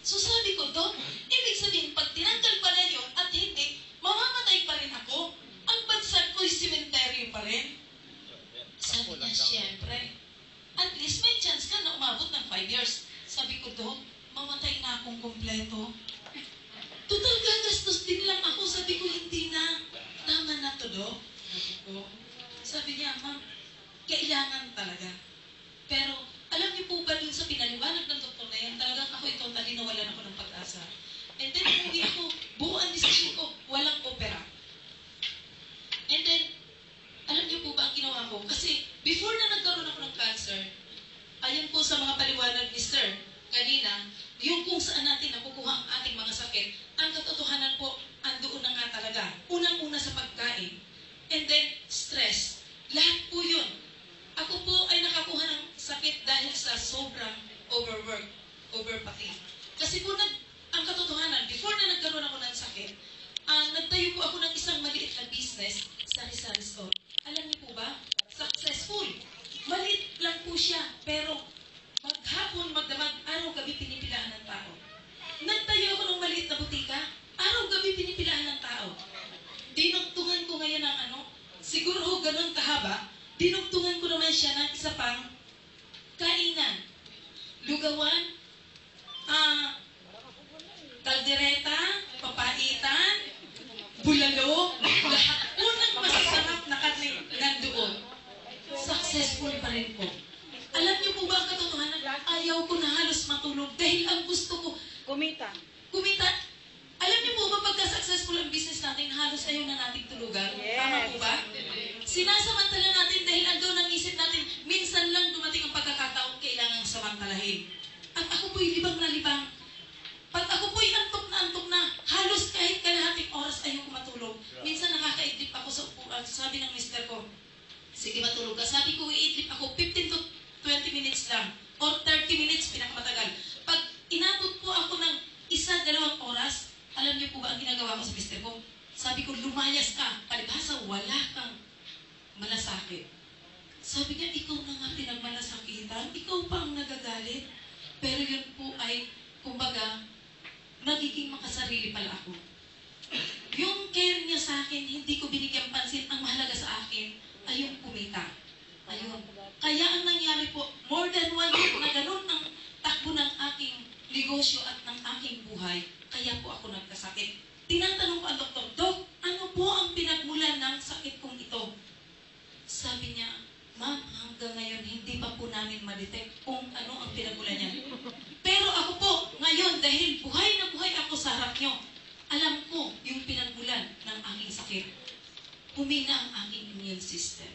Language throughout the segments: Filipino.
So sabi ko, Dok, ibig sabihin, pag tinanggal pala yun at hindi, mamamatay pa rin ako. Ang bansag ko'y sementeryo pa rin. Sabi niya, siyempre, at least may chance ka na umabot ng 5 years. Sabi ko, Dok, mamatay na akong kumpleto. Total gagastos din lang ako. Sabi ko, hindi na. Tama na to, Dok. Sabi ko. Sabi niya, ma'am, kailangan talaga. Pero, alam niyo po ba dun sa pinaliwanag ng doktor na yan, talagang ako totally nawalan ako ng pag-asa. And then, umuwi ako, buo ang decision ko, walang opera. And then, alam niyo po ba ang ginawa ko? Kasi, before na nagkaroon ako ng cancer, ayon po sa mga paliwanag ni Sir, kanina, yung kung saan natin nakukuha ang ating mga sakit, ang katotohanan po, andoon na nga talaga. Unang-una sa pagkain. And then, stress. Lahat po yun. Ako po ay nakakuha ng sakit dahil sa sobrang overwork, overpati. Kasi po, ang katotohanan, before na nagkaroon ako ng sakit, nagtayo po ako ng isang maliit na business, sari-sari store. Alam niyo po ba? Successful. Maliit lang po siya, pero maghapon, magdamag, araw-gabi pinipilahan ng tao. Nagtayo ako ng maliit na butika, araw-gabi pinipilahan ng tao. Dinugtungan ko ngayon ng siguro ho ganun kahaba, dinugtungan ko naman siya ng isa pang kainan. Lugawan, kaldereta, papaitan, bulalo, lahat po ng masasarap na karne nandoon. Successful pa rin po. Alam niyo po ba ang katotohanan? Ayaw ko na halos matulog dahil ang gusto ko, Kumita. Alam niyo po ba pagka-successful ang business natin, halos ayaw na nating tulugan? Yes. Tama po ba? Sinasamantala natin dahil andun ang isip natin, minsan lang dumating ang pagkakataon, kailangang samantalahin. At ako po'y libang na libang. Pag ako po'y antok na, halos kahit kalahating oras ayaw ko matulog. Minsan nakakaidlip ako sa upuan. Sabi ng mister ko, sige matulog ka. Sabi ko, iidlip ako 15 to 20 minutes lang. Or 30 minutes, pinakamatagal. Pag inabot po ako ng 1-2 oras, alam niyo po ba ang ginagawa ko sa mister ko? Sabi ko, lumayas ka. Palibhasa, wala kang malasakit. Sabi niya, ikaw na nga pinagmalasakitan. Ikaw pa ang nagagalit. Pero yun po ay, kumbaga, nagiging makasarili pala ako. Yung care niya sa akin, hindi ko binigyan pansin. Ang mahalaga sa akin ay yung kumita. Ayun. Kaya ang nangyari po, more than 1 year na ganun ang takbo ng aking negosyo at ng aking buhay, kaya po ako nagkasakit. Tinatanong ko ang doktor, Dok, ano po ang pinagmulan ng sakit kong ito? Sabi niya, Ma'am, hanggang ngayon hindi pa po namin ma-detect kung ano ang pinagmulan niya. Pero ako po, ngayon, dahil buhay na buhay ako sa harap niyo, alam ko yung pinagmulan ng aking sakit. Humina ang aking immune system.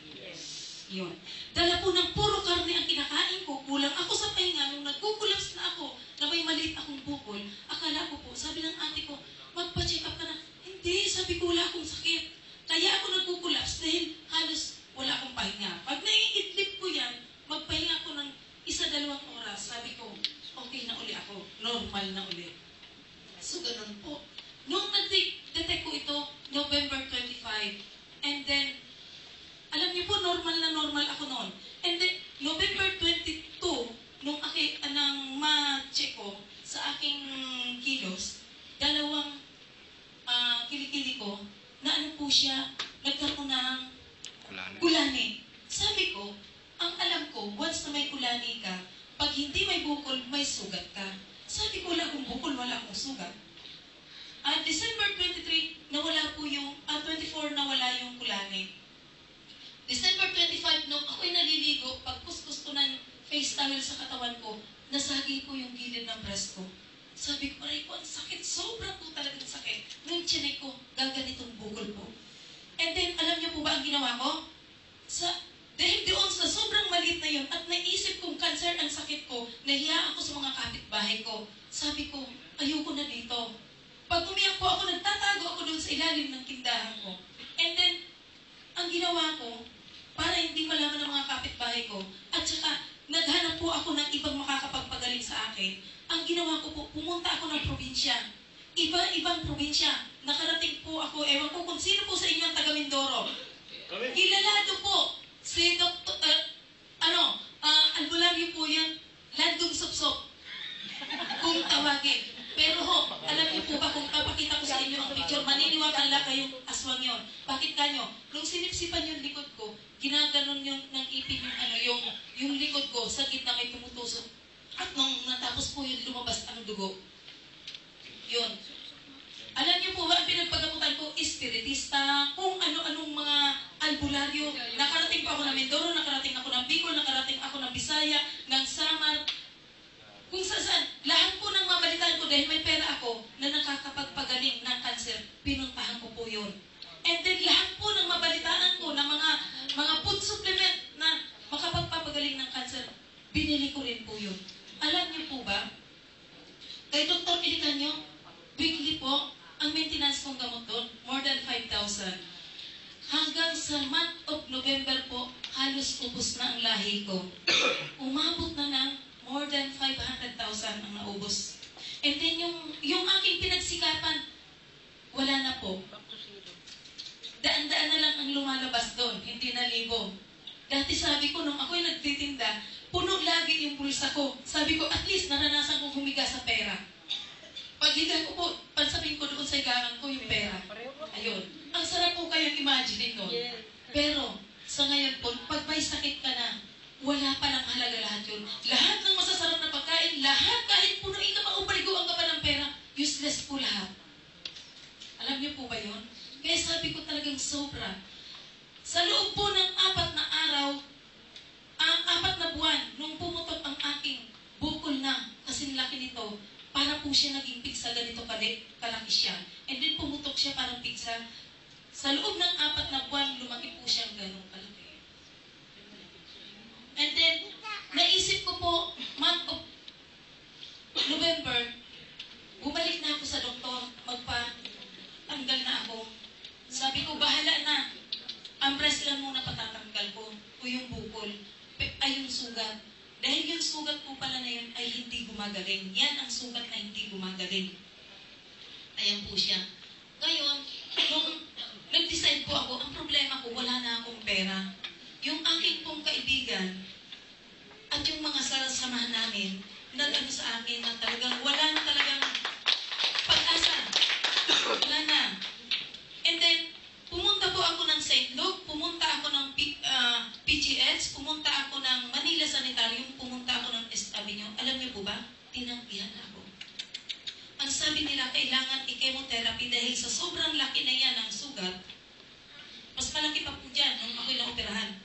Yun. Dala po ng puro karne ang kinakain ko, kulang ako sa pahinga, nung nagkukulaps na ako, na may maliit akong bukol, akala ko po, sabi ng ate ko, magpa-check up ka na. Hindi, sabi ko, wala akong sakit. Kaya ako nagkukulaps dahil halos wala akong pahinga. Pag naiidlip ko yan, magpahinga ako ng 1-2 oras. Sabi ko, okay na uli ako. Normal na uli. So, ganun po. Nung nag-detect ko ito, November 25. And then, alam niyo po, normal na normal ako noon. And then, November 22, nung nang ma-check ko sa aking kilos, 2 kilikili ko, na ano po siya, nagkaroon ng kulani. Sabi ko, ang alam ko, once na may kulani ka, pag hindi may bukol, may sugat ka. Sabi ko, wala akong bukol, wala akong sugat. December 23, nawala po yung, 24, nawala yung kulani. December 25, nung ako'y naliligo, pag kuskus ko ng face towel sa katawan ko, nasagi po yung gilid ng breast ko. Sabi ko, aray ko, ang sakit, sobra po talagang sakit. Nung chinek ko, gaganitong bukol po. And then, alam niyo po ba ang ginawa ko? Dahil doon sa sobrang maliit na yun, at naisip kong cancer ang sakit ko, nahiya ako sa mga kapitbahay ko. Sabi ko, ayoko na dito. Pag umiyak po ako, nagtatago ako doon sa ilalim ng tindahan ko. And then, ang ginawa ko, para hindi malaman ng mga kapitbahay ko, at saka, naghanap po ako ng ibang makakapagpagaling sa akin. Ang ginawa ko po, pumunta ako ng probinsya. Iba-ibang probinsya. Nakarating po ako, ewan ko kung sino po sa inyo ang taga Mindoro. Kilalado po, si Dr. albularyo po yan, Landong Sopsop. Kung tawagin. Pero ho, alam niyo po ba kung papakita ko sa inyo ang picture, maniniwala kayong aswang yon. Bakit kanyo? Nung sinipsipan yung likod ko, ginaganon yung ng ipin yung yung likod ko sa gitna may tumutusok. At nung natapos po yun, lumabas ang dugo. Yun. Alam niyo po ba, ang pinagpagamutan ko, espiritista, kung ano-anong mga albularyo. Nakarating pa ako ng Mindoro, nakarating ako ng Bicol, nakarating ako ng Bisaya, ng Samar. Kung saan, lahat po ng mabalitaan ko dahil may pera ako na nakakapagpagaling ng cancer, pinuntahan ko po yun. And then lahat po ng mabalitaan ko na mga food supplement na makapagpapagaling ng cancer, binili ko rin po yun. Alam niyo po ba, kay Dr. Ilicanyo, weekly po, ang maintenance kong gamot doon, more than 5,000. Hanggang sa month of November po, halos ubos na ang lahi ko. Umabot na ng more than 500,000 ang naubos. And then yung aking pinagsikapan, wala na po. Daan-daan na lang ang lumalabas doon, hindi na libo. Dati sabi ko, nung ako'y nagtitinda, puno lagi yung bulsa ko. Sabi ko, at least naranasan kong humiga sa pera. Paghiga ko po, pansabihin ko doon sa higangan ko yung pera. Ayun. Ang sarap po kayong imagine nun. Pero, sa ngayon po, pag may sakit ka na, wala pa lang halaga lahat yun. Lahat ng masasarap na pagkain, lahat, kahit punuin ka pa, ubaliguan ka pa ng pera, useless po lahat. Alam niyo po ba yun? Kaya sabi ko talagang sobra. Sa loob po ng 4 na araw, ang 4 na buwan, nung pumutok ang aking bukol na, kasi laki nito, para po siya naging pigsa, ganito kalaki siya. And then pumutok siya parang pigsa. Sa loob ng 4 na buwan, lumaki po siyang ganong kalaki. And then, naisip ko po, month of November, bumalik na ako sa doktor, magpa-tanggal na ako. Sabi ko, bahala na. Ang breast lang muna patatanggal ko, o yung bukol, ay yung sugat. Dahil yung sugat po pala na yun ay hindi gumagaling. Yan ang sugat na hindi gumagaling. Ayan po siya. Ngayon, nung nag-decide po ako, ang problema ko, wala na akong pera. Yung aking pong kaibigan at yung mga sasamahan namin, nag-ano sa akin na talagang wala na talagang pag-asa. Wala na. And then, pumunta po ako ng St. Luke, pumunta ako ng PGH, pumunta ako ng Manila Sanitarium, pumunta ako ng Est Avenue. Alam niyo po ba? Tinanggihan ako. Ang sabi nila, kailangan i-chemotherapy dahil sa sobrang laki na yan ng sugat, mas malaki pa po dyan nung ako'y naoperahan.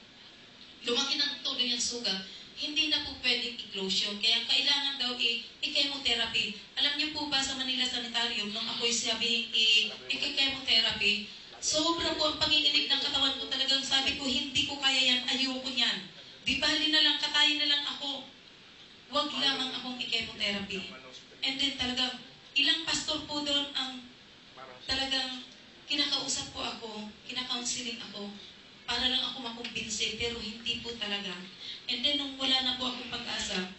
Lumaki ng todo yung sugat, hindi na po pwedeng i-closure. Kaya kailangan daw i-chemotherapy. Alam niyo po ba sa Manila Sanitarium, nung ako'y sabihing i-chemotherapy, sobra po ang panginginig ng katawan ko. Talagang sabi ko, hindi ko kaya yan, ayoko niyan. Di bali na lang, katayin na lang ako. Huwag lamang akong i-chemotherapy. And then talagang, ilang pastor po doon ang talagang kinakausap po ako, kinakaunseling ako, para lang ako makumbinse, pero hindi po talaga. And then, nung wala na po akong pag-asa,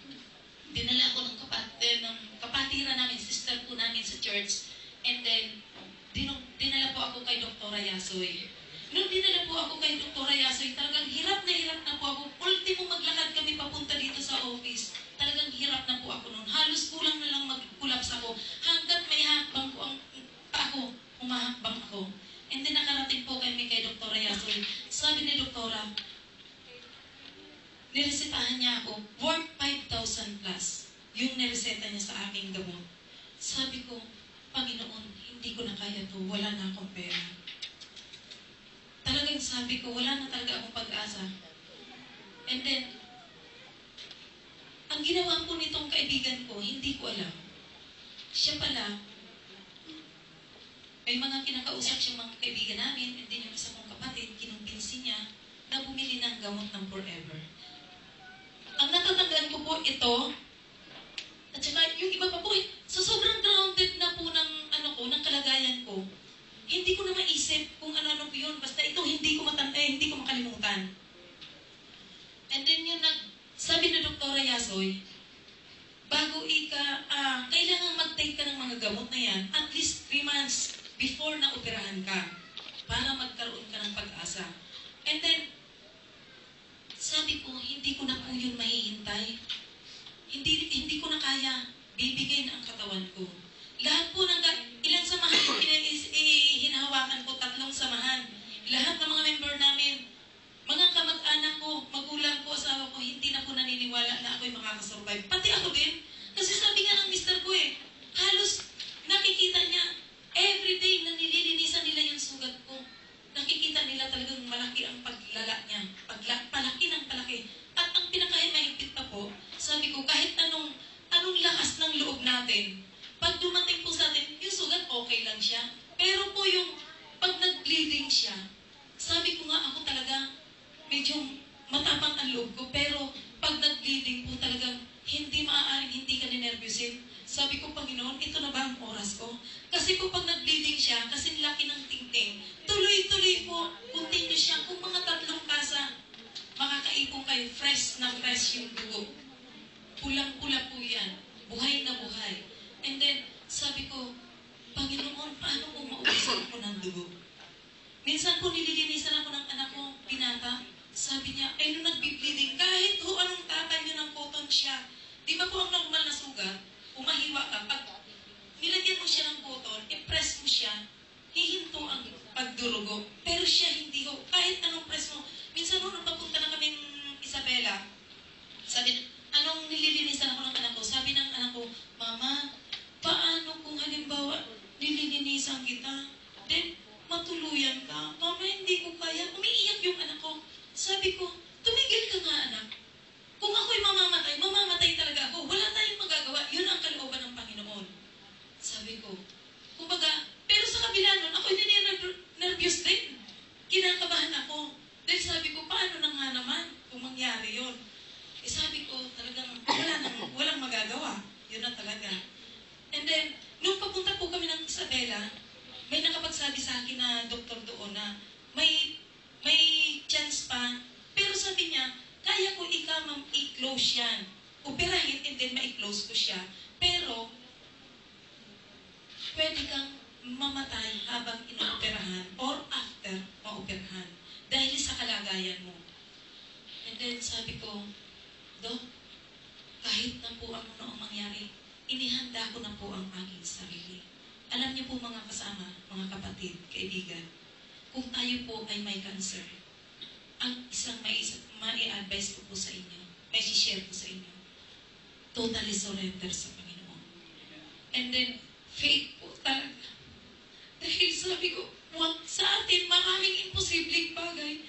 dinala ako ng kapatiran namin, sister po namin sa church. And then, dinala po ako kay Dr. Yasoy. Nung dinala po ako kay Dr. Yasoy, talagang hirap na po ako. Ultimo maglakad kami papunta dito sa office. Talagang hirap na po ako noon. Halos kulang na lang mag-collapse ako. Hanggat may hakbang ko ang ako, humahakbang ako. And then nakarating po kami kay Dr. Yasoy. Sabi ni Doktora, niresetahan niya ako, worth 5,000 plus, yung nireseta niya sa aking gamot. Sabi ko, Panginoon, hindi ko na kaya to, wala na akong pera. Talagang sabi ko, wala na talaga akong pag-asa. And then, ang ginawa po nitong kaibigan ko, hindi ko alam. Siya pala, may mga kinakausap siyang mga kaibigan namin, and then yung isa kong kapatid, kinumbinsi niya na bumili ng gamot ng forever. Ang natatandaan ko po ito, at saka yung iba pa po, sa sobrang grounded na po ng, ng kalagayan ko, hindi ko na maisip kung ano-ano po yun. Basta ito, hindi ko makalimutan. And then yung sabi na Dr. Yasoy, bago kailangan mag-take ka ng mga gamot na yan, at least 3 months before na operahan ka, para magkaroon ka ng pag-asa. And then, sabi ko, hindi ko na po yun mahihintay. Hindi ko na kaya, bibigay na ang katawan ko. Lahat po ng, ilang samahan po, hinahawakan ko, 3 samahan. Lahat ng mga member namin, mga kamag-anak ko, magulang ko, asawa ko, hindi na po naniniwala na ako'y makakasurvive. Pati ako din. Kasi sabi nga ng mister ko halos nakikita niya, everyday na nililinisan nila yung sugat ko. Nakikita nila talagang malaki ang paglala niya. Palaki ng palaki. At ang pinakahimahigpit pa po, sabi ko, kahit anong lakas ng loob natin, pag dumating po sa atin, yung sugat okay lang siya. Pero po yung pag nag-bleeding siya, sabi ko nga ako talaga, medyo matapang ang loob ko, pero pag nag-bleeding po talagang hindi maaaring hindi ka ninervyusin. Sabi ko, Panginoon, ito na ba ang oras ko? Kasi po pag nag-bleeding siya, kasi laki ng tingting, tuloy-tuloy po, continue siya. Kung mga 3 kasa, makakaipong kayo, fresh na fresh yung dugo. Pulang-pula po yan. Buhay na buhay. And then, sabi ko, Panginoon, paano po maubusan ako ng dugo? Minsan po nililinisan ako ng anak ko, binata. Sabi niya, nung nagbi-bleeding, kahit ho anong tatay niyo ng cotton siya. Di ba po ang normal na sugat? Umahiwa ka. Pag nilagyan mo siya ng cotton, i-press mo siya, hihinto ang pagdurugo. Pero siya hindi ho. Kahit anong press mo. Minsan ho, nung papunta na kaming Isabela, sabi, anong nililinisan ako ng anak ko? Sabi ng anak ko, Mama, paano kung halimbawa nililinisan kita? Then, matuluyan ka. Mama, hindi ko kaya. Umiiyak yung anak ko. Sabi ko, tumigil ka nga anak. Kung ako'y mamamatay talaga ako. Wala tayong magagawa. Yun ang kalooban ng Panginoon. Sabi ko, kumbaga, pero sa kabila nun, ako'y nervous din. Kinakabahan ako. Dahil sabi ko, paano na nga naman kung mangyari yun? Sabi ko, talagang walang magagawa. Yun na talaga. And then, nung papunta po kami ng Isabela, may nakapagsabi sa akin na doktor doon na may chance pa. Pero sabi niya, kaya ko i-close yan. Operahin and then ma-close ko siya. Pero, pwede kang mamatay habang inooperahan or after maoperahan. Dahil sa kalagayan mo. And then sabi ko, Dok, kahit na po ano ang mangyari, inihanda ko na po ang aking sarili. Alam niyo po mga kasama, mga kapatid, kaibigan, kung tayo po ay may cancer, ang isang mai-advise ko po sa inyo, may share ko sa inyo, totally surrender sa Panginoon. And then, faith po talaga. Dahil sabi ko, wag sa atin maraming imposibleng bagay.